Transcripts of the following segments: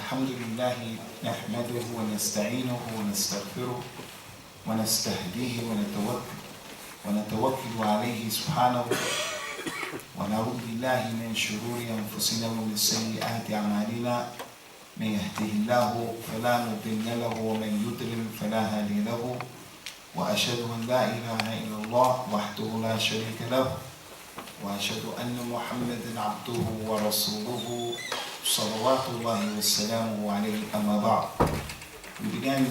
الحمد لله نحمده ونستعينه ونستغفره ونستهديه ونتوكل عليه سبحانه ونعوذ بالله من شرور أنفسنا ومن سيئات أعمالنا من يهده الله فلا مضل له ومن يضلل فلا هادي له وأشهد أن لا إله إلا الله وحده لا شريك له وأشهد أن محمدا عبده ورسوله صلوات الله وسلامه عليه أما بعد. We began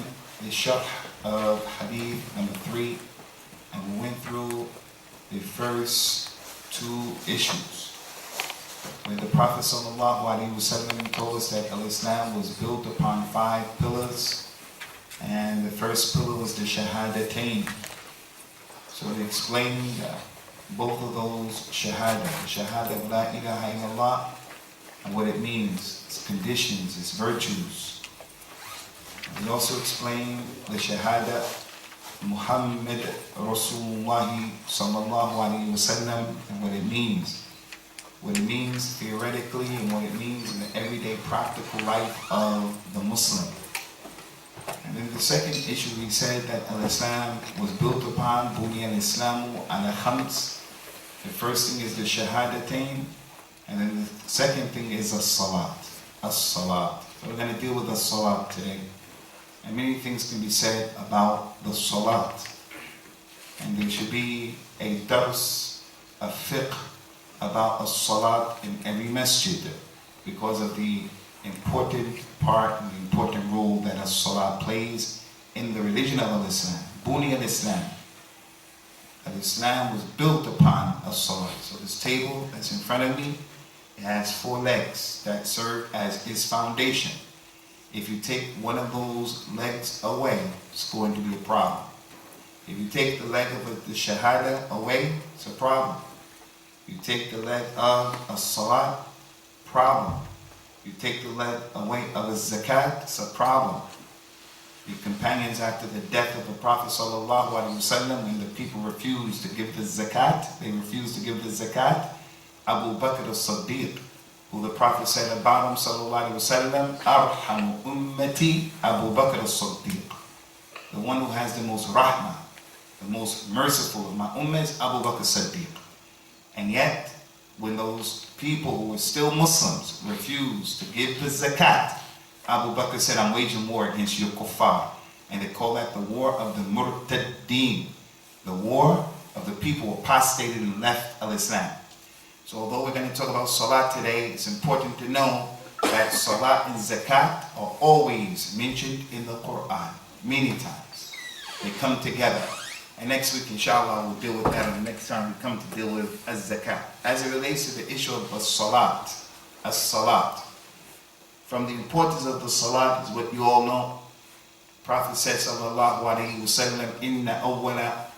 the sharh of Hadeeth number 3 and we went through the first two issues where the Prophet ﷺ told us that Islam was built upon 5 pillars, and the first pillar was the Shahadatain. So it explained both of those Shahada, the Shahada of La ilaha illallah and what it means, its conditions, its virtues. We also explained the Shahada Muhammad Rasulullah sallallahu alayhi wa sallam and what it means. What it means theoretically and what it means in the everyday practical life of the Muslim. And then the second issue, we said that Islam was built upon Buni al-Islamu ala khams. The first thing is the Shahadatain, and then the second thing is as-salat. As-salat. So we're going to deal with the salat today. And many things can be said about the salat. And there should be a dars, a fiqh about as-salat in every masjid because of the important part and the important role that as-salat plays in the religion of Islam. Buni al-Islam. Islam was built upon as-salat. So this table that's in front of me, it has 4 legs that serve as its foundation. If you take one of those legs away, it's going to be a problem. If you take the leg of the Shahada away, it's a problem. You take the leg of as-salat, problem. You take the leg away of the zakat, it's a problem. The companions after the death of the Prophet ﷺ, when the people refused to give the zakat, they refused to give the zakat, Abu Bakr as-Siddiq, who the Prophet said about him ﷺ, Arhamu ummati Abu Bakr as-Siddiq. The one who has the most rahmah, the most merciful of my ummah is Abu Bakr as-Siddiq. And yet, when those people who were still Muslims refused to give the zakat, Abu Bakr said, I'm waging war against your kuffar. And they call that the war of the murtaddeen, the war of the people who apostated and left al-Islam. So although we're going to talk about salat today, it's important to know that salat and zakat are always mentioned in the Quran, many times. They come together. And next week, inshallah, we'll deal with that, and the next time we come to deal with az-zakat. As it relates to the issue of as-salat, from the importance of the salat is what you all know. Prophet said, sallallahu alayhi wa sallam, inna awwala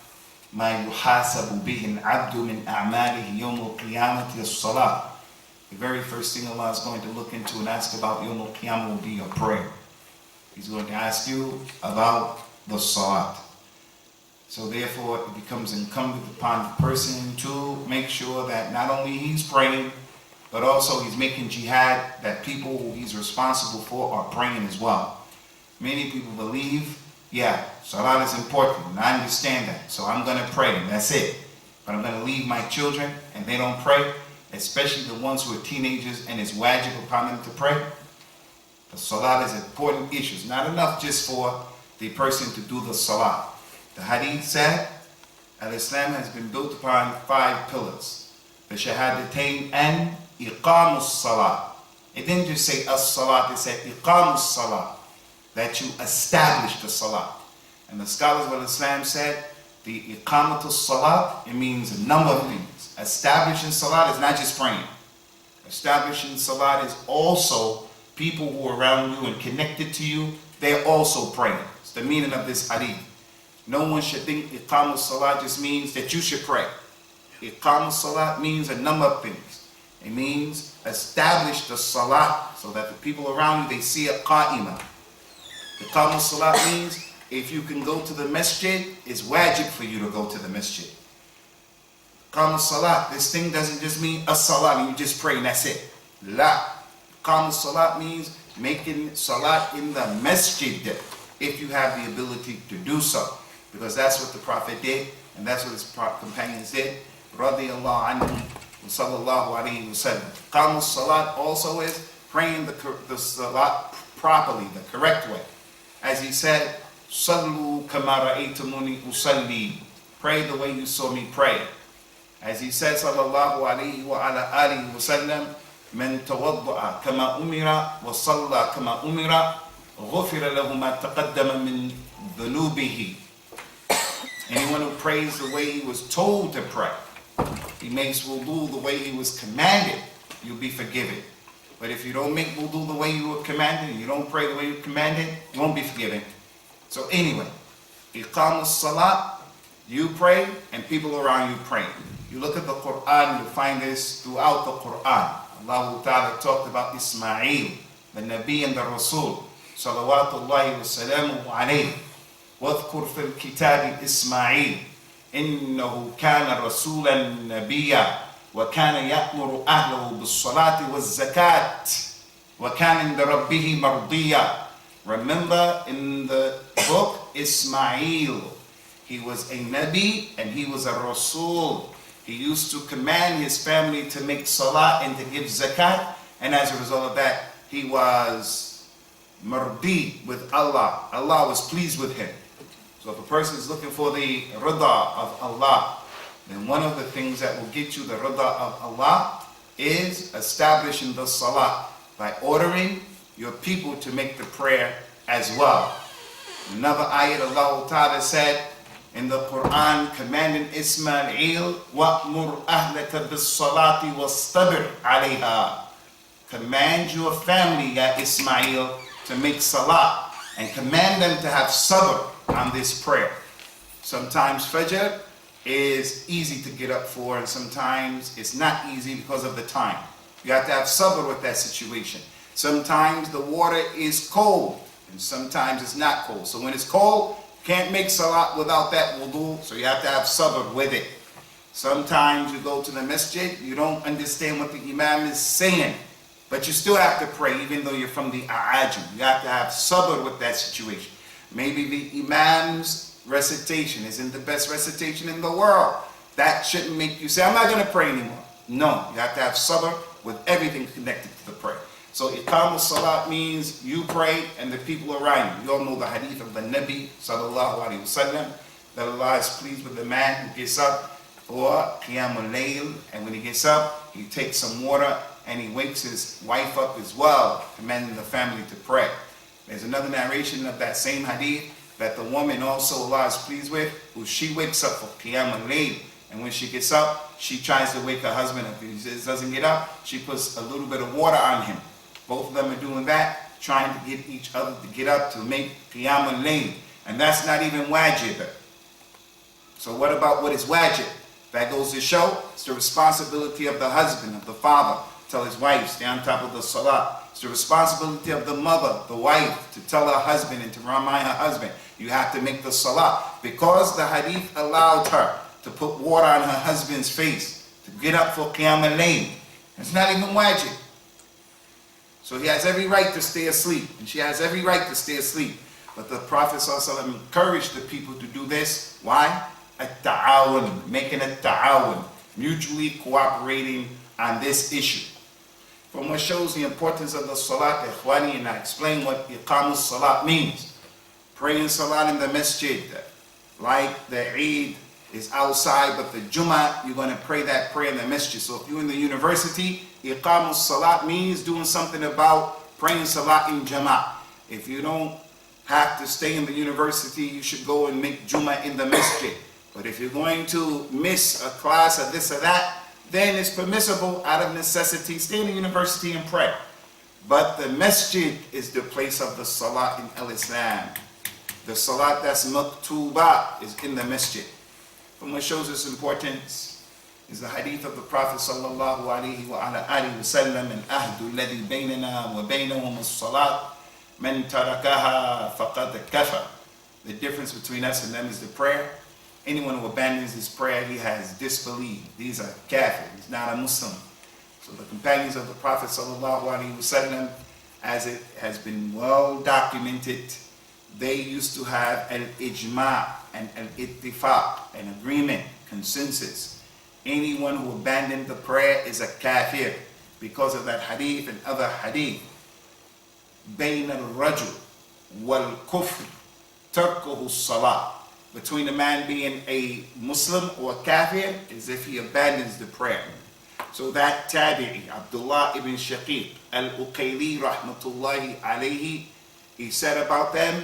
ma yuhasabu bihi al-abdu min a'malihi yawm al-qiyamati as-salat. The very first thing Allah is going to look into and ask about yawm al-qiyamah will be your prayer. He's going to ask you about the salat. So therefore, it becomes incumbent upon the person to make sure that not only he's praying, but also he's making jihad, that people who he's responsible for are praying as well. Many people believe, yeah, salat is important, and I understand that, so I'm going to pray, and that's it. But I'm going to leave my children, and they don't pray, especially the ones who are teenagers, and it's wajib upon them to pray. The salat is an important issue. It's not enough just for the person to do the salat. The Hadith said, Al-Islam has been built upon 5 pillars. The Shahadatain and Iqamus Salat. It didn't just say as-salat, it said Iqamus Salat. That you establish the salat. And the scholars of Islam said, the Iqamatus Salat, it means a number of things. Establishing salat is not just praying. Establishing salat is also people who are around you and connected to you, they're also praying. It's the meaning of this hadith. No one should think Iqamus Salat just means that you should pray. Iqamus Salat means a number of things. It means establish the salat so that the people around you, they see a qa'imah. Iqamus Salat means if you can go to the masjid, it's wajib for you to go to the masjid. Iqamus Salat, this thing doesn't just mean a salat and you just pray and that's it. La. Iqam salat means making salat in the masjid, if you have the ability to do so. Because that's what the Prophet did, and that's what his companions did. Radiyallahu anhu wa sallallahu alayhi wa sallam. Iqam salat also is praying the salat properly, the correct way. As he said, Sallu kama ra'aytumuni usalli. Pray the way you saw me pray. As he said, sallallahu alayhi wa ala alihi wa sallam, من توضأ كما أمر وصلى كما أمر غفر له ما تقدم من ذنوبه. Anyone who prays the way he was told to pray, he makes wudu the way he was commanded, you'll be forgiven. But if you don't make wudu the way you were commanded, and you don't pray the way you were commanded, you won't be forgiven. So anyway, Iqam as-salat, you pray and people around you pray. You look at the Quran, you'll find this throughout the Quran. Allah Ta'ala talked about Ismail, the Nabi and the Rasul, salawatullahi wa salamuhu alayhi. واذكر في الكتاب إسماعيل إنه كان رسولا نبيا وكان يأمر أهله بالصلاة والزكاة وكان عند ربه مرضيا. Remember in the book Ismail, he was a Nabi and he was a Rasul. He used to command his family to make salah and to give zakat, and as a result of that, he was mardi with Allah. Allah was pleased with him. So if a person is looking for the rida of Allah, then one of the things that will get you the rida of Allah is establishing the salah by ordering your people to make the prayer as well. Another ayat, Allah Ta'ala said in the Quran, commanding Ismail, وَأْمُرْ أَهْلَكَ بِالصَّلَاةِ وَاسْتَبِرْ عَلَيْهَا. Command your family, ya Ismail, to make salah, and command them to have sabr on this prayer. Sometimes Fajr is easy to get up for, and sometimes it's not easy because of the time. You have to have sabr with that situation. Sometimes the water is cold, and sometimes it's not cold. So when it's cold, you can't make salat without that wudu, so you have to have sabr with it. Sometimes you go to the masjid, you don't understand what the imam is saying, but you still have to pray even though you're from the a'ajim. You have to have sabr with that situation. Maybe the imam's recitation isn't the best recitation in the world. That shouldn't make you say, I'm not going to pray anymore. No, you have to have sabr with everything connected to the prayer. So Iqam as-salat means you pray and the people around you. You all know the hadith of the Nabi sallallahu alayhi wa sallam, that Allah is pleased with the man who gets up for Qiyamul Layl, and when he gets up, he takes some water and he wakes his wife up as well, commanding the family to pray. There's another narration of that same hadith that the woman also Allah is pleased with, who she wakes up for Qiyamul Layl, and when she gets up, she tries to wake her husband up. If he doesn't get up, she puts a little bit of water on him. Both of them are doing that, trying to get each other to get up to make Qiyamul Layl, and that's not even wajib. So what about what is wajib? That goes to show it's the responsibility of the husband, of the father, to tell his wife, stay on top of the salah. It's the responsibility of the mother, the wife, to tell her husband and to remind her husband, you have to make the salah. Because the hadith allowed her to put water on her husband's face, to get up for Qiyamul Layl. It's not even wajib. So he has every right to stay asleep, and she has every right to stay asleep. But the Prophet ﷺ encouraged the people to do this. Why? At-ta'awun, making a ta'awun, mutually cooperating on this issue. From what shows the importance of the salat, ikhwani, and I explain what Iqam as-salat means. Praying salat in the masjid, like the Eid is outside, but the Jummah, you're going to pray that prayer in the masjid. So if you're in the university, Iqam as-salat means doing something about praying salat in Jama'ah. If you don't have to stay in the university, you should go and make Jummah in the masjid. But if you're going to miss a class or this or that, then it's permissible out of necessity, stay in the university and pray. But the masjid is the place of the salat in al-Islam. The salat that's maktuba is in the masjid. From what shows its importance is the hadith of the Prophet sallallahu alayhi wa ala alihi wa sallam, and ahdu alladhi baynana wa baynahum as-salat man tarakaha faqad kafar. The difference between us and them is the prayer. Anyone who abandons his prayer, he has disbelieved. These are kafir. He's not a Muslim. So the companions of the Prophet ﷺ, as it has been well documented, they used to have an ijma' and an ittifaq, an agreement, consensus. Anyone who abandoned the prayer is a kafir, because of that hadith and other hadith. بين الرجل والكفر تركه الصلاة. Between a man being a Muslim or a kafir is if he abandons the prayer. So that tabi'i, Abdullah ibn Shaqiq al-Uqayli rahmatullahi alayhi, he said about them,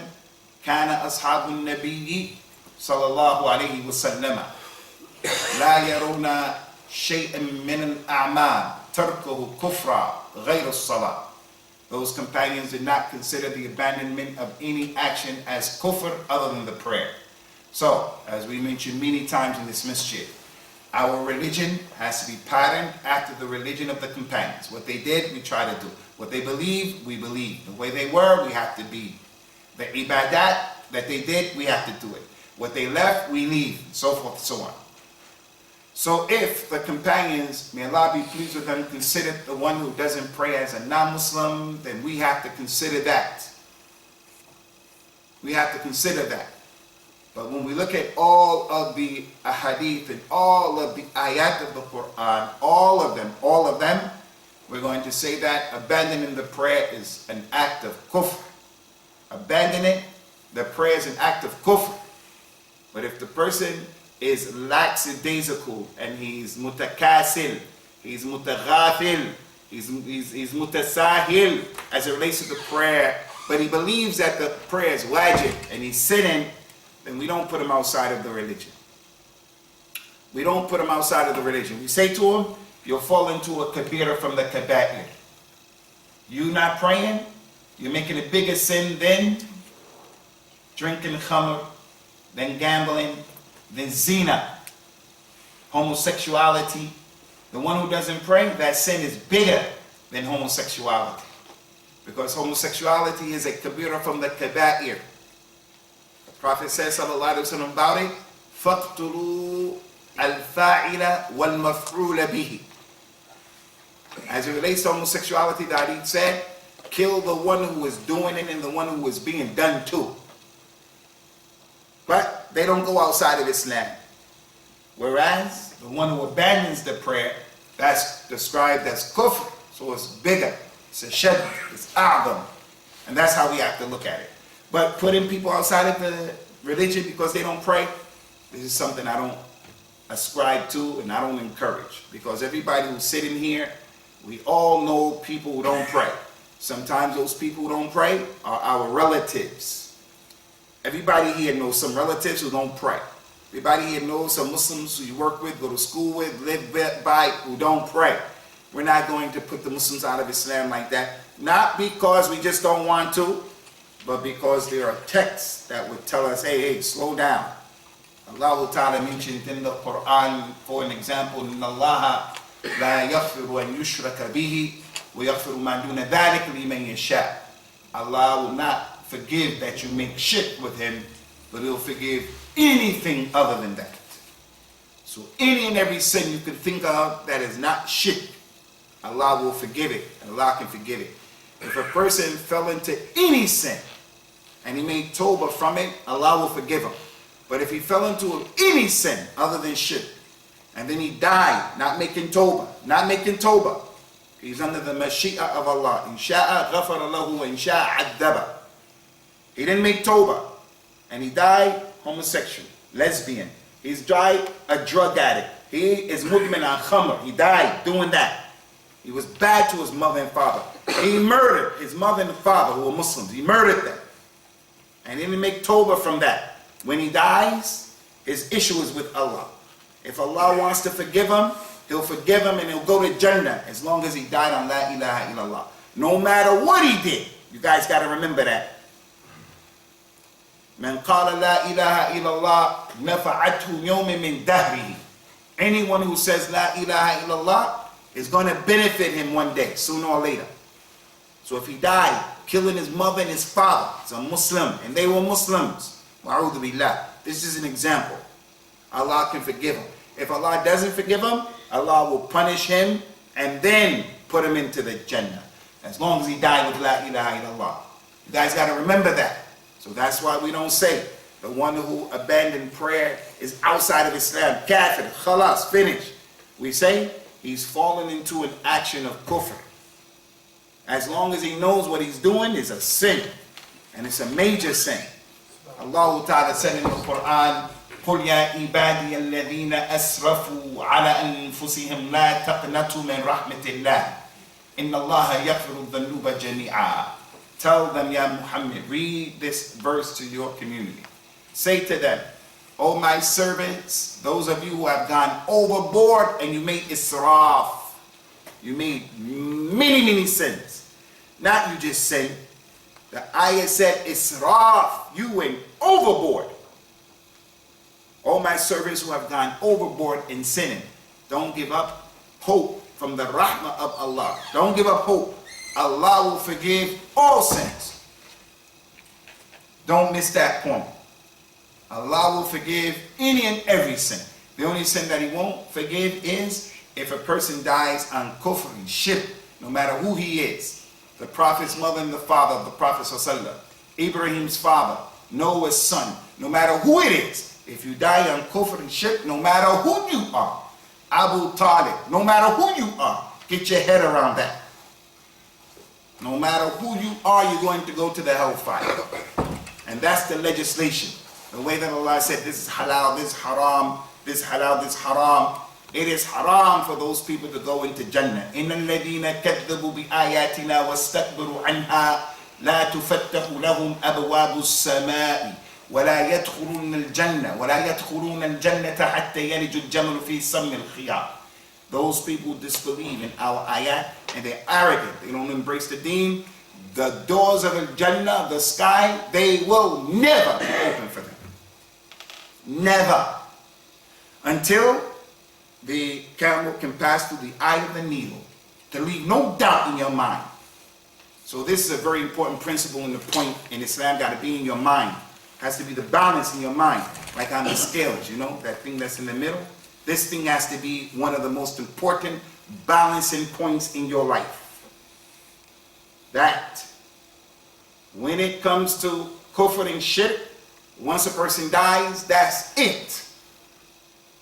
كان أصحاب النبي صلى الله عليه وسلم لا يرون شيئا من الأعمال تركه كفرا غير الصلاة. Those companions did not consider the abandonment of any action as kufr other than the prayer. So, as we mentioned many times in this masjid, our religion has to be patterned after the religion of the companions. What they did, we try to do. What they believed, we believe. The way they were, we have to be. The ibadat that they did, we have to do it. What they left, we leave, so forth and so on. So if the companions, may Allah be pleased with them, consider the one who doesn't pray as a non-Muslim, then we have to consider that. We have to consider that. But when we look at all of the ahadith and all of the ayat of the Quran, all of them, we're going to say that abandoning the prayer is an act of kufr. Abandoning the prayer is an act of kufr. But if the person is lackadaisical and he's mutakasil, he's mutaghafil, he's mutasahil as it relates to the prayer, but he believes that the prayer is wajib and he's sinning, then we don't put him outside of the religion. We don't put him outside of the religion. We say to him, you'll fall into a kabira from the kaba'ir. You not praying, you're making a bigger sin than drinking khamr, than gambling, than zina, homosexuality. The one who doesn't pray, that sin is bigger than homosexuality. Because homosexuality is a kabira from the kaba'ir. Prophet says, sallallahu alaihi wasallam, about it, فَقْتُلُوا الْفَاعِلَ وَالْمَفْعُولَ بِهِ. As it relates to homosexuality, the hadith said, kill the one who is doing it and the one who is being done to. But they don't go outside of Islam. Whereas the one who abandons the prayer, that's described as kufr, so it's bigger, it's a shad, it's a'dam. And that's how we have to look at it. But putting people outside of the religion because they don't pray, this is something I don't ascribe to and I don't encourage. Because everybody who's sitting here, we all know people who don't pray. Sometimes those people who don't pray are our relatives. Everybody here knows some relatives who don't pray. Everybody here knows some Muslims who you work with, go to school with, live by, who don't pray. We're not going to put the Muslims out of Islam like that. Not because we just don't want to, but because there are texts that would tell us, hey, slow down. Allah Ta'ala mentioned in the Quran, for an example, إِنَّ اللَّهَ لَا يَغْفِرُ أَن يُشْرَكَ بِهِ وَيَغْفِرُ مَا دُونَ ذَلِكَ لِمَن يَشَاءُ. Allah will not forgive that you make shirk with Him, but He'll forgive anything other than that. So any and every sin you can think of that is not shirk, Allah will forgive it, and Allah can forgive it. If a person fell into any sin, and he made tawbah from it, Allah will forgive him. But if he fell into any sin other than shirk, and then he died not making tawbah, he's under the mashi'ah of Allah. In sha'a ghafara lahu wa in sha'a addaba. He didn't make tawbah, and he died homosexual, lesbian. He's died a drug addict. He is mudmin al khamr. He died doing that. He was bad to his mother and father. He murdered his mother and father who were Muslims. He murdered them. And he didn't make tawbah from that. When he dies, his issue is with Allah. If Allah wants to forgive him, He'll forgive him and he'll go to Jannah as long as he died on La ilaha illallah. No matter what he did. You guys got to remember that. Man qala la ilaha illallah nafa'athu yawmin min dahrihi. Anyone who says la ilaha illallah is going to benefit him one day, sooner or later. So if he died killing his mother and his father, he's a Muslim, and they were Muslims, wa'udhu billah. This is an example. Allah can forgive him. If Allah doesn't forgive him, Allah will punish him and then put him into the Jannah. As long as he died with La ilaha illallah. You guys got to remember that. So that's why we don't say the one who abandoned prayer is outside of Islam, kafir, khalas, finish. We say he's fallen into an action of kufr. As long as he knows what he's doing is a sin. And it's a major sin. Allah Ta'ala said in the Quran, قُلْ يَا عِبَادِيَ الَّذِينَ أَسْرَفُوا عَلَىٰ أَنفُسِهِمْ لَا تَقْنَطُوا مِنْ رَحْمَةِ اللَّهِ إِنَّ اللَّهَ يَغْفِرُ الذُّنُوبَ جَمِيعًا. Tell them, Ya Muhammad, read this verse to your community. Say to them, O my servants, those of you who have gone overboard and you made israf, you made many sins. Not you just sin. The ayah said israf, you went overboard. O my servants who have gone overboard in sinning, don't give up hope from the rahmah of Allah. Don't give up hope. Allah will forgive all sins. Don't miss that point. Allah will forgive any and every sin. The only sin that he won't forgive is if a person dies on kufr and shirk, no matter who he is. The Prophet's mother and the father of the Prophet ﷺ, Ibrahim's father, Noah's son, no matter who it is. If you die on kufr and shirk, no matter who you are, Abu Talib, no matter who you are, get your head around that. No matter who you are, you're going to go to the hellfire. And that's the legislation. The way that Allah said, this is halal, this is haram, this is halal, this is haram. It is haram for those people to go into Jannah. إِنَّ الَّذِينَ كَذَّبُوا بِآيَاتِنَا وَاسْتَكْبَرُوا عَنْهَا لَا تُفَتَّحُ لَهُمْ أَبْوَابُ السَّمَاءِ وَلَا يَدْخُلُونَ الْجَنَّةَ حَتَّى يَلِجُ الْجَمَلُ فِي سَمِّ الْخِيَاطِ. Those people who disbelieve in our ayat and they're arrogant, they don't embrace the deen, the doors of the Jannah, the sky, they will never be open for them. Never. Until the camel can pass through the eye of the needle, to leave no doubt in your mind. So this is a very important principle in the point in Islam, got to be in your mind. Has to be the balance in your mind, like on the scales, you know, that thing that's in the middle. This thing has to be one of the most important balancing points in your life. That when it comes to kufr and shirk, once a person dies, that's it.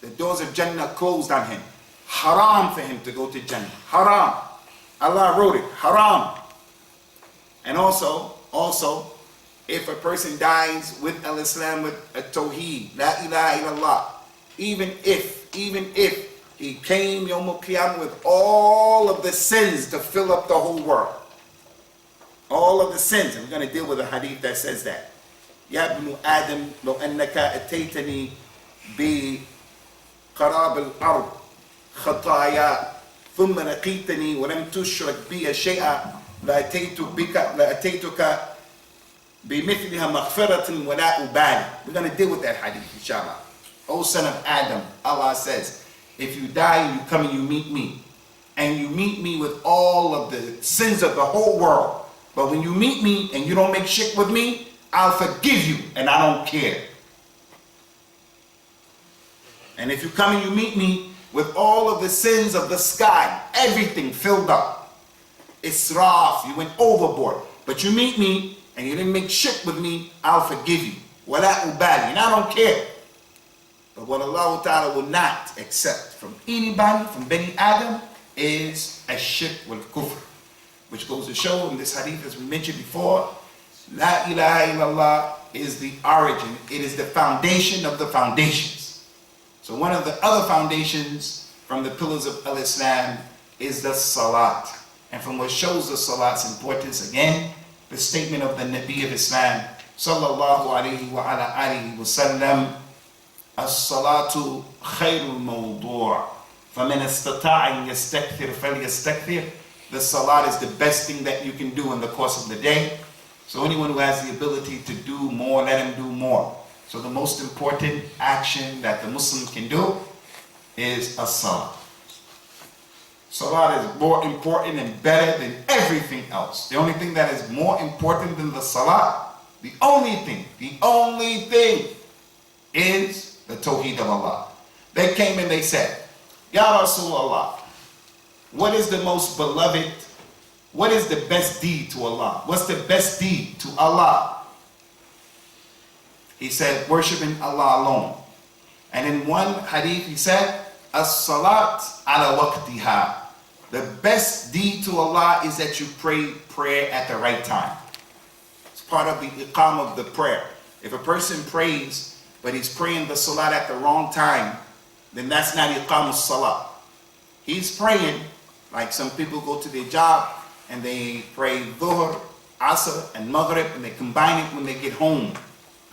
The doors of Jannah closed on him. Haram for him to go to Jannah. Haram. Allah wrote it. Haram. And also, if a person dies with al-Islam, with a tawheed, la ilaha illallah, even if he came Yawm al-Qiyamah with all of the sins to fill up the whole world. All of the sins. And we're going to deal with a hadith that says that. Ya ibn Adam, lo annaka ataytani bi qarab al-ard khataya thumma laqitani wa lam tushrak bi shay'a la ataytuka bi mithliha maghfiratan wa la ubali. We're going to deal with that hadith, inshallah. O son of Adam, Allah says, if you die and you come and you meet me, and you meet me with all of the sins of the whole world, but when you meet me and you don't make shirk with me, I'll forgive you and I don't care. And if you come and you meet me with all of the sins of the sky, everything filled up, israf, you went overboard, but you meet me and you didn't make shirk with me, I'll forgive you. Wala ubali, and I don't care. But what Allah Ta'ala will not accept from anybody, from Bani Adam, is a shirk wal kufr. Which goes to show in this hadith, as we mentioned before, La ilaha illallah is the origin. It is the foundation of the foundations. So one of the other foundations from the pillars of al-Islam is the salat. And from what shows the salat's importance, again, the statement of the Nabi of Islam, sallallahu alayhi wa ala alihi wa sallam, as-salatu khayrul mawdu', faman istata'a an yastakthir falyastakthir. The salat is the best thing that you can do in the course of the day. So anyone who has the ability to do more, let him do more. So the most important action that the Muslim can do is a salat. Salat is more important and better than everything else. The only thing that is more important than the salat, the only thing is the tawheed of Allah. They came and they said, Ya Rasulullah, what is the most beloved, what is the best deed to Allah? What's the best deed to Allah? He said, worshiping Allah alone. And in one hadith he said, as-salat ala waqtiha. The best deed to Allah is that you pray prayer at the right time. It's part of the iqam of the prayer. If a person prays, but he's praying the salat at the wrong time, then that's not iqam as-salat. He's praying, like some people go to their job and they pray dhuhr, asr, and maghrib, and they combine it when they get home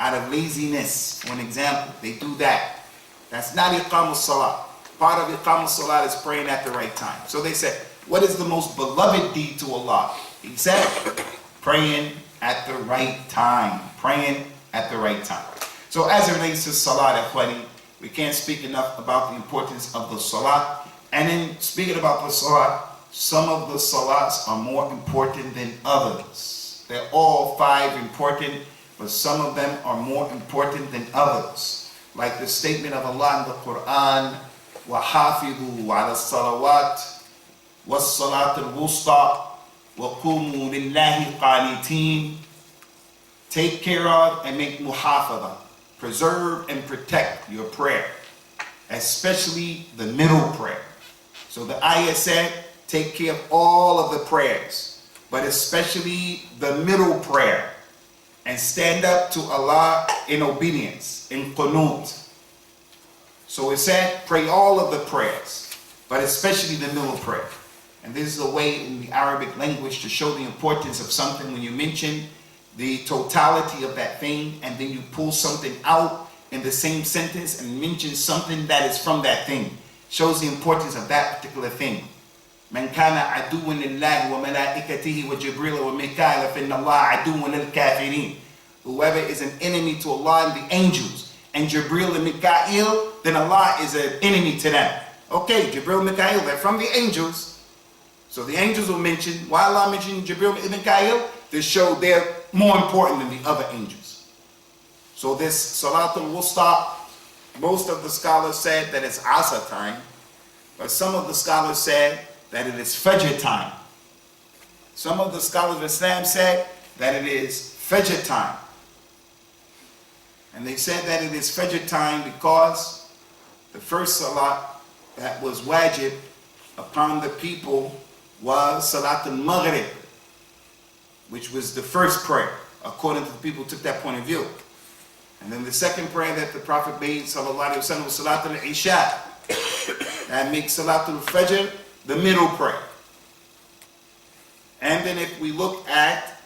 out of laziness. For an example, they do that. That's not iqam as-salat. Part of iqam as-salat is praying at the right time. So they said, what is the most beloved deed to Allah? He said, praying at the right time. Praying at the right time. So as it relates to salat, akhwani, we can't speak enough about the importance of the salat. And in speaking about the salat, some of the salats are more important than others. They're all five important, but some of them are more important than others. Like the statement of Allah in the Quran, وَحَافِظُوا عَلَى الصَّلَوَاتِ وَالصَّلَاةِ الْوُسْطَى وَقُومُوا لِلَّهِ قَانِتِينَ. Take care of and make muhafadha. Preserve and protect your prayer, especially the middle prayer. So the ayah said, take care of all of the prayers, but especially the middle prayer, and stand up to Allah in obedience, in qunut. So it said, pray all of the prayers, but especially the middle prayer. And this is a way in the Arabic language to show the importance of something. When you mention the totality of that thing, and then you pull something out in the same sentence and mention something that is from that thing, shows the importance of that particular thing. من كان عدوا لله وملائكته وجبريل وميكائيل فإن الله عدو للكافرين. Whoever is an enemy to Allah and the angels, and Jibril and Mikael, then Allah is an enemy to them. Okay, Jibril and Mikael, they're from the angels. So the angels will mention, why Allah mentioned Jibril and Mikael? To show they're more important than the other angels. So this Salatul Wusta, most of the scholars said that it's Asr time, but some of the scholars said that it is Fajr time. Some of the scholars of Islam said that it is Fajr time. And they said that it is Fajr time because the first Salat that was wajib upon the people was Salatul Maghrib, which was the first prayer, according to the people who took that point of view. And then the second prayer that the Prophet made, sallallahu alaihi wasallam, was Salatul Isha. That makes Salatul Fajr the middle prayer. And then if we look at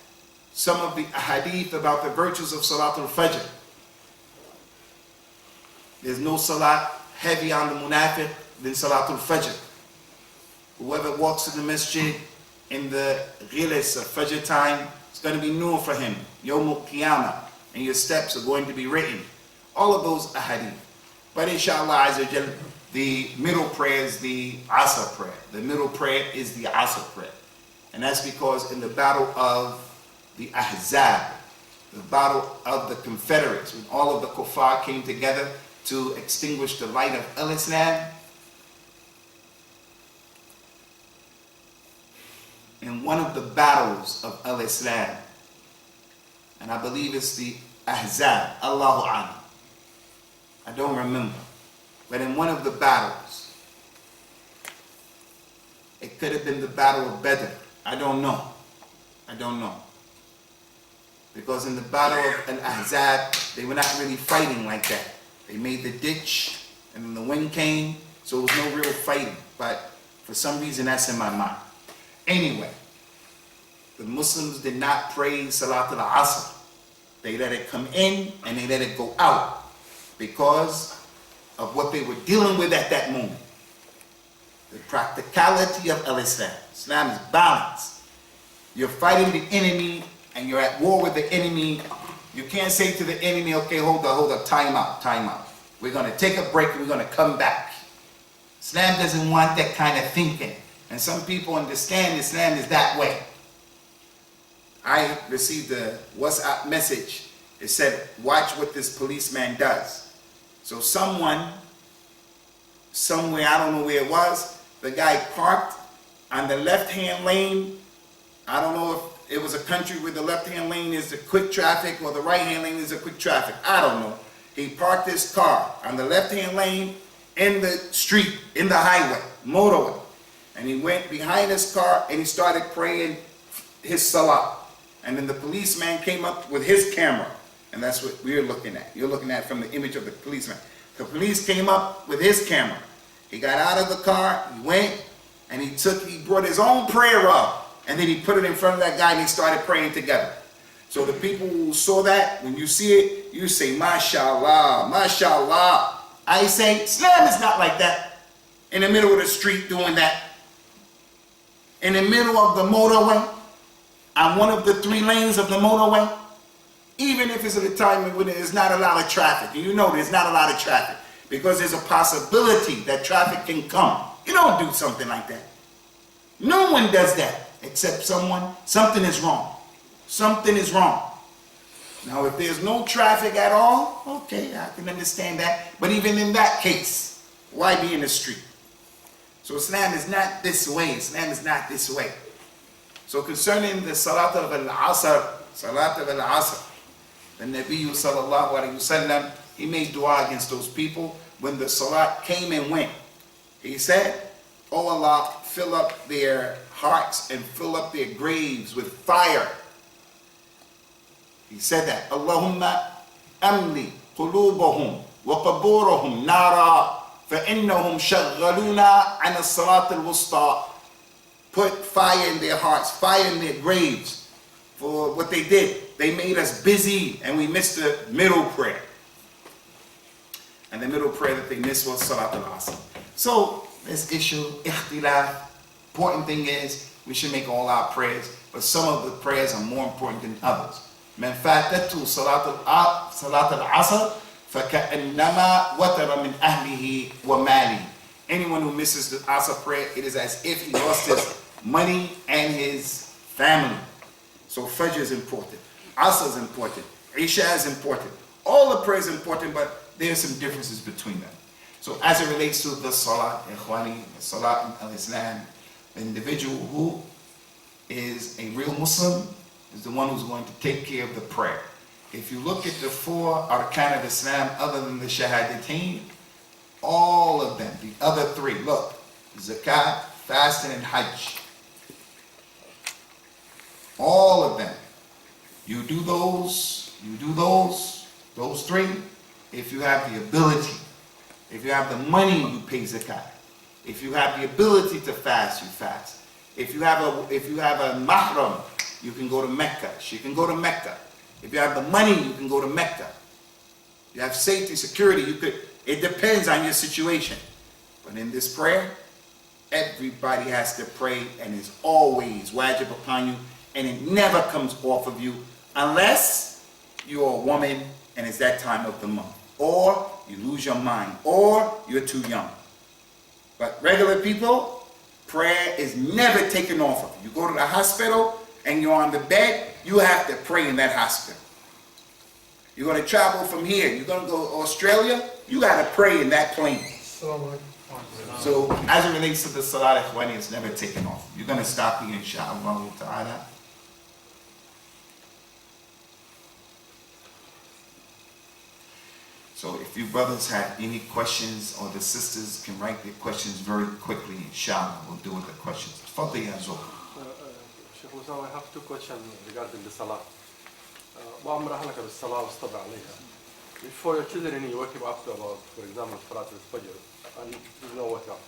some of the Hadeeth about the virtues of Salatul Fajr, there's no Salat heavy on the munafiq than Salatul Fajr. Whoever walks to the masjid in the ghilis of Fajr time, it's going to be nur for him, Yawmul Qiyamah, and your steps are going to be written. All of those ahadith. But inshallah, the middle prayer is the Asr prayer. The middle prayer is the Asr prayer. And that's because in the battle of the Ahzab, the battle of the Confederates, when all of the kuffar came together to extinguish the light of al-Islam, in one of the battles of al-Islam, and I believe it's the Ahzab, Allahu A'lam, I don't remember, but in one of the battles, it could have been the battle of Bedford, I don't know, because in the battle of al-Ahzab, they were not really fighting like that. They made the ditch, and then the wind came, so it was no real fighting, but for some reason that's in my mind. Anyway, the Muslims did not pray Salatul Asr. They let it come in and they let it go out because of what they were dealing with at that moment. The practicality of al-Islam. Islam is balance. You're fighting the enemy and you're at war with the enemy. You can't say to the enemy, okay, hold up, time out. We're going to take a break and we're going to come back. Islam doesn't want that kind of thinking. And some people understand Islam is that way. I received a WhatsApp message. It said, watch what this policeman does. So someone, somewhere, I don't know where it was, the guy parked On the left-hand lane, I don't know if it was a country where the left-hand lane is the quick traffic or the right-hand lane is the quick traffic. I don't know. He parked his car on the left-hand lane in the street, in the highway, motorway. And he went behind his car and he started praying his salah. And then the policeman came up with his camera. And that's what we're looking at. You're looking at from the image of the policeman. The police came up with his camera. He got out of the car, he went, and he brought his own prayer up. And then he put it in front of that guy and he started praying together. So the people who saw that, when you see it, you say, MashaAllah, MashaAllah. I say, Islam is not like that. In the middle of the street doing that. In the middle of the motorway, on one of the 3 lanes of the motorway, even if it's at a time when there's not a lot of traffic. And you know there's not a lot of traffic because there's a possibility that traffic can come. You don't do something like that. No one does that except something is wrong. Something is wrong. Now if there's no traffic at all, okay, I can understand that. But even in that case, why be in the street? So Islam is not this way. Islam is not this way. So concerning the Salat al-Asr, the Nabi sallallahu alayhi wasallam, he made dua against those people when the Salat came and went. He said, "Oh Allah, fill up their hearts and fill up their graves with fire." He said that. Allahumma amli qulubahum wa qaburahum nara فإنهم شغلونا عن الصلاة الوسطى. Put fire in their hearts, fire in their graves for what they did. They made us busy and we missed the middle prayer. And the middle prayer that they missed was Salat al-Asr. So this issue, ikhtilaf, important thing is we should make all our prayers, but some of the prayers are more important than others. من فاتته صلاة العصر فَكَأَنَّمَا وَتَرَ مِنْ أَهْلِهِ وَمَالِهِ. Anyone who misses the Asr prayer, it is as if he lost his money and his family. So Fajr is important, Asr is important, Isha is important. All the prayers are important, but there are some differences between them. So as it relates to the Salat, Ikhwani, the Salat al-Islam, the individual who is a real Muslim is the one who's going to take care of the prayer. If you look at the 4 arkan of Islam other than the Shahadatain, all of them, the other 3, look, Zakat, fasting, and Hajj. All of them. You do those 3, if you have the ability. If you have the money, you pay Zakat. If you have the ability to fast, you fast. If you have a mahram, you can go to Mecca. She can go to Mecca. If you have the money, you can go to Mecca. You have safety, security, it depends on your situation. But in this prayer, everybody has to pray and it's always wajib upon you and it never comes off of you unless you're a woman and it's that time of the month. Or you lose your mind or you're too young. But regular people, prayer is never taken off of you. You go to the hospital and you're on the bed, you have to pray in that hospital. You're going to travel from here, you're going to go to Australia, you got to pray in that plane. So as it relates to the Salat Ikhwani, it's never taken off. You're going to stop here, inshaAllah ta'ala. So if you brothers have any questions, or the sisters can write their questions very quickly, inshallah, we'll deal with the questions. Fadli ya Zuhra. Sheikh Usama, I have 2 questions regarding the Salah. وأمر أهلك بالصلاة واصطبر عليها. Before your children, you wake up to about, for example, Salat al-Fajr, and there's no wake up.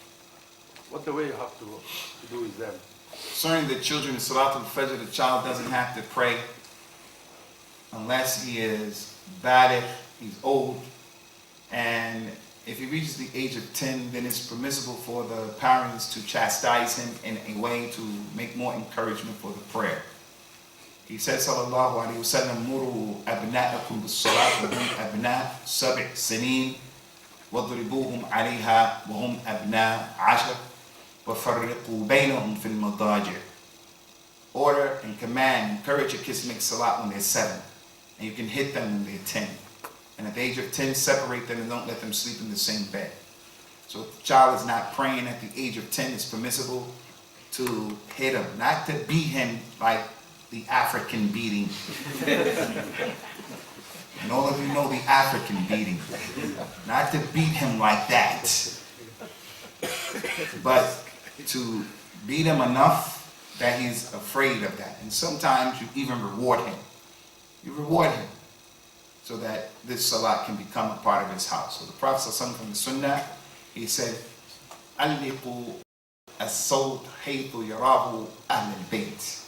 What the way you have to do with them? Concerning the children in Salat al-Fajr, the child doesn't have to pray unless he is baligh, he's old, and if he reaches the age of 10, then it's permissible for the parents to chastise him in a way to make more encouragement for the prayer. He says, sallallahu alayhi wa sallam, muru abna'akum bis-salat wa hum abna' 7 sineen wadribuhum alayha wa hum abna' 10 wa farriqu baynahum fil madaji'. Order and command, encourage your kids to make salat when they're 7. And you can hit them when they're 10. And at the age of 10, separate them and don't let them sleep in the same bed. So if the child is not praying at the age of 10, it's permissible to hit him, not to beat him like the African beating. And all of you know the African beating. Not to beat him like that, but to beat him enough that he's afraid of that. And sometimes you even reward him. You reward him so that this salat can become a part of his house. So the Prophet ﷺ from the Sunnah, he said, "Alliqu as-sawt haythu yarahu ahl al-bayt."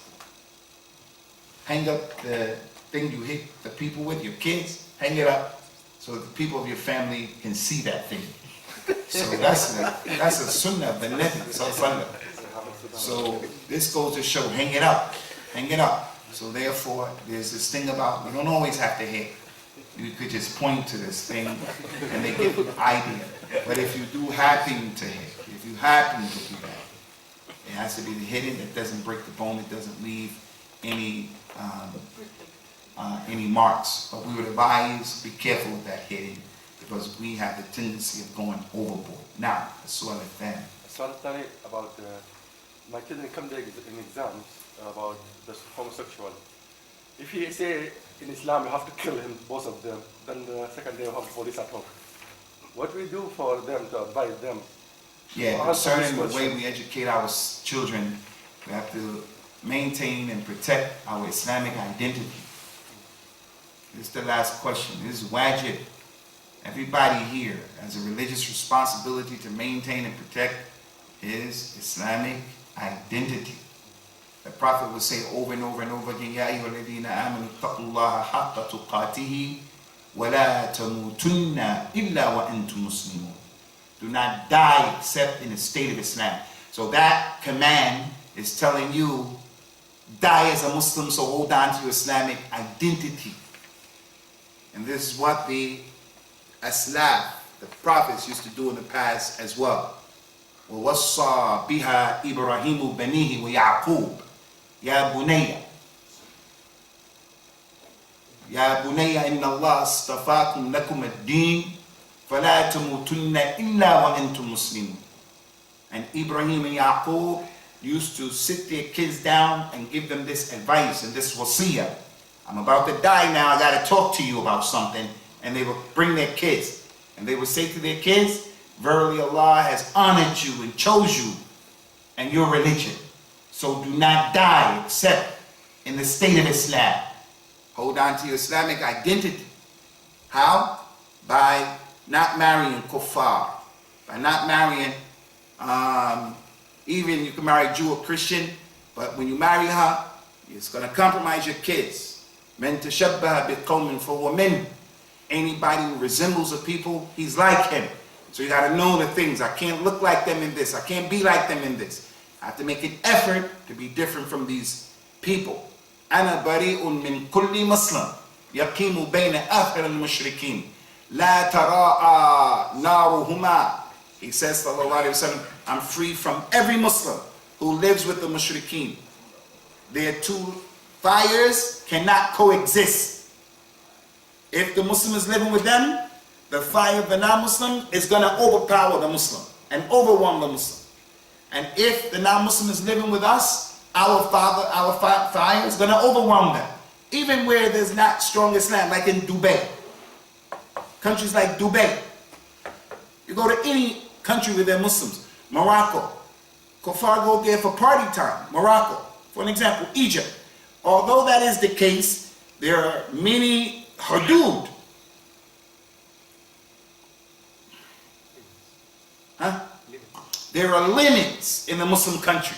Hang up the thing you hit the people with, your kids, hang it up so that the people of your family can see that thing. So that's a sunnah of the Nabi ﷺ. So this goes to show, hang it up, hang it up. So therefore, there's this thing about, you don't always have to hit. You could just point to this thing and they get an idea. But if you do happen to hit, if you happen to do that, it has to be the hitting that doesn't break the bone, it doesn't leave any marks. But we would advise, be careful with that hitting, because we have the tendency of going overboard. Now, السؤال الثاني. السؤال الثاني about my children come there in exams about the homosexual. If he say in Islam you have to kill him, both of them, then the second day you have police at home. What we do for them to advise them? Yeah, concerning the way we educate our children, we have to maintain and protect our Islamic identity. This is the last question. This is wajib. Everybody here has a religious responsibility to maintain and protect his Islamic identity. The Prophet would say over and over and over again, "Ya ayyuhalladhina amanu taqullaha haqqa tuqatihi wa la tamutunna illa wa antum muslimun." Do not die except in a state of Islam. So that command is telling you, die as a Muslim, so hold on to your Islamic identity. And this is what the Aslaf, the prophets, used to do in the past as well. وَوَصَّى بِهَا إِبْرَاهِيمُ بَنِيهِ وَيَعْقُوبُ يَا بُنَيَّ يَا بُنَيَّ إِنَّ اللَّهَ اصْطَفَاكُمْ لَكُمَ الدِّينَ فَلَا تَمُوتُنَّ إِلَّا وَأَنْتُمْ مُسْلِمُونَ. And Ibrahim and Yaqub used to sit their kids down and give them this advice and this wasiyah. I'm about to die now, I got to talk to you about something. And they would bring their kids. And they would say to their kids, verily Allah has honored you and chose you and your religion. So do not die except in the state of Islam. Hold on to your Islamic identity. How? By not marrying kuffar. By not marrying, even you can marry Jew or Christian, but when you marry her, it's going to compromise your kids. Men tashabbaha biqawmin fahuwa min. Anybody who resembles a people, he's like him. So you got to know the things. I can't look like them in this. I can't be like them in this. I have to make an effort to be different from these people. أنا بريء من كل مسلم يقيم بين أثر المشركين لا تراءى نارهما. He says, sallallahu alayhi wa sallam, I'm free from every Muslim who lives with the mushrikeen. Their two fires cannot coexist. If the Muslim is living with them, the fire of the non-Muslim is going to overpower the Muslim and overwhelm the Muslim. And if the non-Muslim is living with us, our fire is going to overwhelm them. Even where there's not strong Islam, like in Dubai. Countries like Dubai. You go to any country where there are Muslims. Morocco. Kuffar go there for party time. Morocco. For an example, Egypt. Although that is the case, there are many hudud. There are limits in the Muslim country.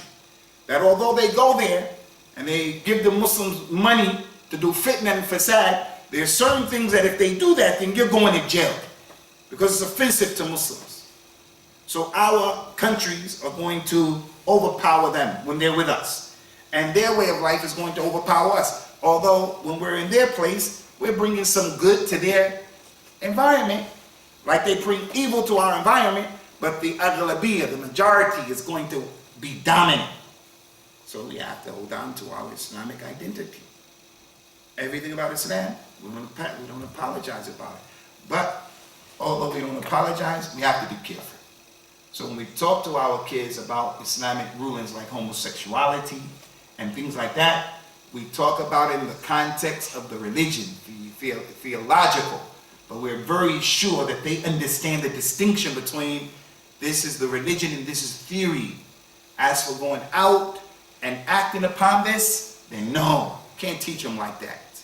That although they go there and they give the Muslims money to do fitna and fasad, there are certain things that if they do that, then you're going to jail. Because it's offensive to Muslims. So our countries are going to overpower them when they're with us. And their way of life is going to overpower us. Although when we're in their place, we're bringing some good to their environment. Like they bring evil to our environment, but the aghlabiyya, the majority, is going to be dominant. So we have to hold on to our Islamic identity. Everything about Islam, we don't apologize about it. But although we don't apologize, we have to be careful. So when we talk to our kids about Islamic rulings like homosexuality and things like that, we talk about it in the context of the religion, the theological, but we're very sure that they understand the distinction between this is the religion and this is theory. As for going out and acting upon this, then no, can't teach them like that.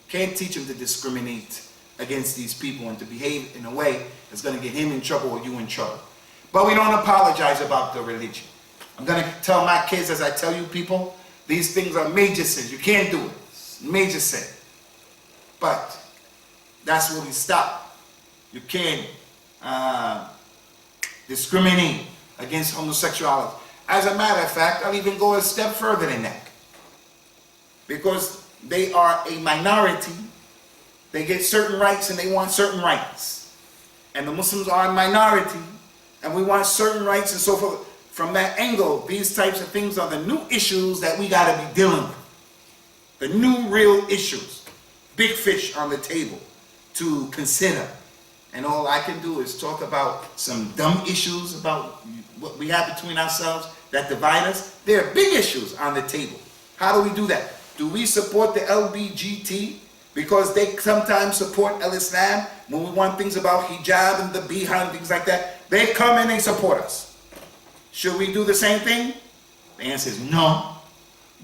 Can't teach them to discriminate against these people and to behave in a way that's going to get him in trouble or you in trouble. But we don't apologize about the religion. I'm going to tell my kids, as I tell you people, these things are major sins. You can't do it. It's major sin. But that's where we stop. You can't discriminate against homosexuality. As a matter of fact, I'll even go a step further than that. Because they are a minority, they get certain rights and they want certain rights. And the Muslims are a minority and we want certain rights and so forth. From that angle, these types of things are the new issues that we got to be dealing with. The new real issues. Big fish on the table to consider. And all I can do is talk about some dumb issues about what we have between ourselves that divide us. There are big issues on the table. How do we do that? Do we support the LBGT because they sometimes support Al-Islam when we want things about hijab and the biha and things like that? They come and they support us. Should we do the same thing? The answer is no.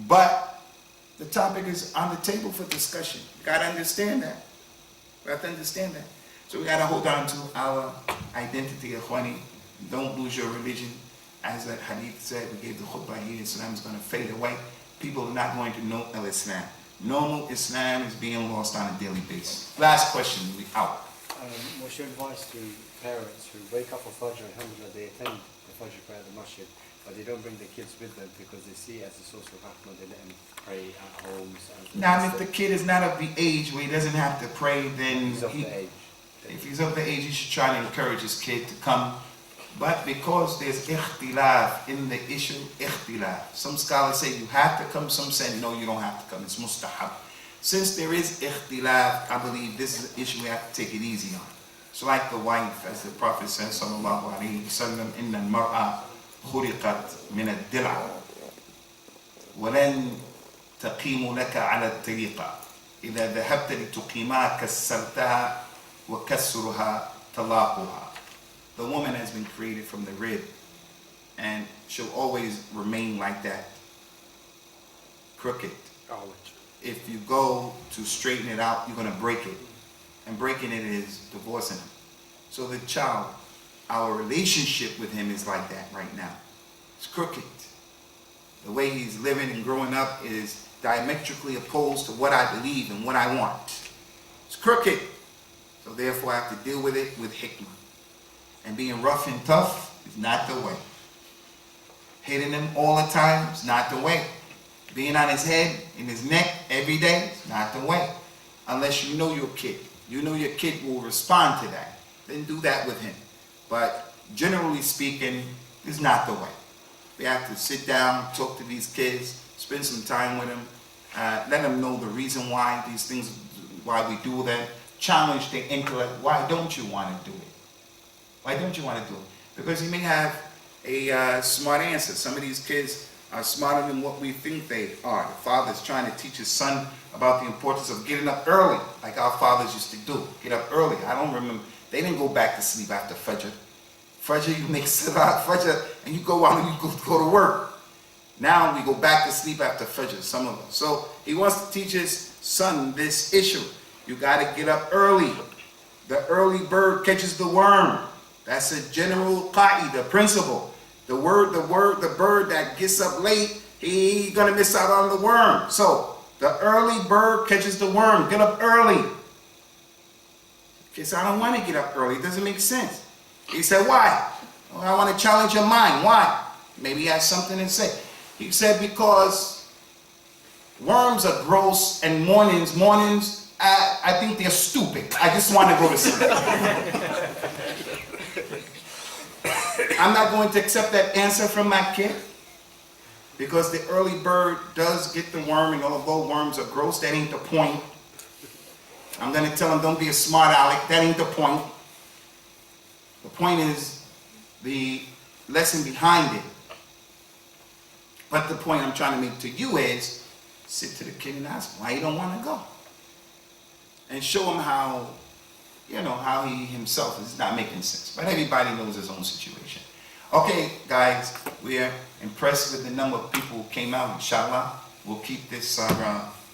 But the topic is on the table for discussion. You got to understand that. We have to understand that. So we got to hold on to our identity, Ikhwani. Don't lose your religion. As that Hadeeth said, we gave the khutbah here, Islam is going to fade away. People are not going to know Al-Islam. Normal Islam is being lost on a daily basis. Last question, we out. What's your advice to parents who wake up for Fajr, alhamdulillah, they attend the Fajr prayer at the masjid, but they don't bring their kids with them because they see it as a source of rahmah, they let them pray at homes. Now, if the kid is not of the age where he doesn't have to pray, then if he's of the age, he should try to encourage his kid to come. But because there's ikhtilaf in the issue, ikhtilaf. Some scholars say you have to come, some say no, you don't have to come, it's mustahab. Since there is ikhtilaf, I believe this is an issue we have to take it easy on. So like the wife, as the Prophet says, sallallahu alayhi wa sallam, inna al-mar'a khuliqat min al-dil'a walan taqimu laka ala al-tariqa idha dhahabta lituqimaha kassartaha wa kassuruha talaquha. The woman has been created from the rib and she'll always remain like that, crooked. If you go to straighten it out, you're going to break it. And breaking it is divorcing him. So the child, our relationship with him is like that right now. It's crooked. The way he's living and growing up is diametrically opposed to what I believe and what I want. It's crooked. So therefore I have to deal with it with hikmah. And being rough and tough is not the way. Hitting him all the time is not the way. Being on his head, in his neck every day is not the way. Unless you know your kid. You know your kid will respond to that. Then do that with him. But generally speaking, it's not the way. We have to sit down, talk to these kids, spend some time with them, let them know the reason why these things, why we do them, challenge their intellect. Why don't you want to do it? Why don't you want to do it? Because he may have a smart answer. Some of these kids are smarter than what we think they are. The father's trying to teach his son about the importance of getting up early, like our fathers used to do. Get up early. I don't remember. They didn't go back to sleep after Fajr. Fajr, you make Salat Fajr, and you go out and you go to work. Now we go back to sleep after Fajr, some of us. So he wants to teach his son this issue. You got to get up early. The early bird catches the worm. That's a general qaida, principle. The bird that gets up late, he's gonna miss out on the worm. So the early bird catches the worm. Get up early. Okay, so I don't want to get up early. It doesn't make sense. He said, why? Well, I want to challenge your mind. Why? Maybe he has something to say. He said, because worms are gross and mornings, I think they're stupid. I just want to go to sleep. I'm not going to accept that answer from my kid because the early bird does get the worm, and although worms are gross, that ain't the point. I'm going to tell him, don't be a smart aleck, that ain't the point. The point is the lesson behind it. But the point I'm trying to make to you is, sit to the kid and ask him why he don't want to go. And show him how, how he himself is not making sense. But everybody knows his own situation. Okay, guys, we're impressed with the number of people who came out, inshallah. We'll keep this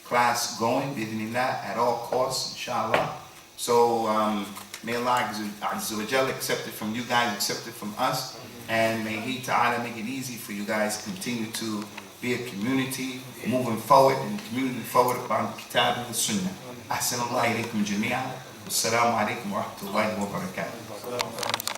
class going, bismillah, at all costs, inshallah. So may Allah Azza wa Jalla accept it from you guys, accept it from us. And may He Ta'ala make it easy for you guys to continue to be a community moving forward and community forward upon Kitab and Sunnah. Ahsanallahu ilaykum jami'an. Wassalamu alaikum wa rahmatullahi wa barakatuh.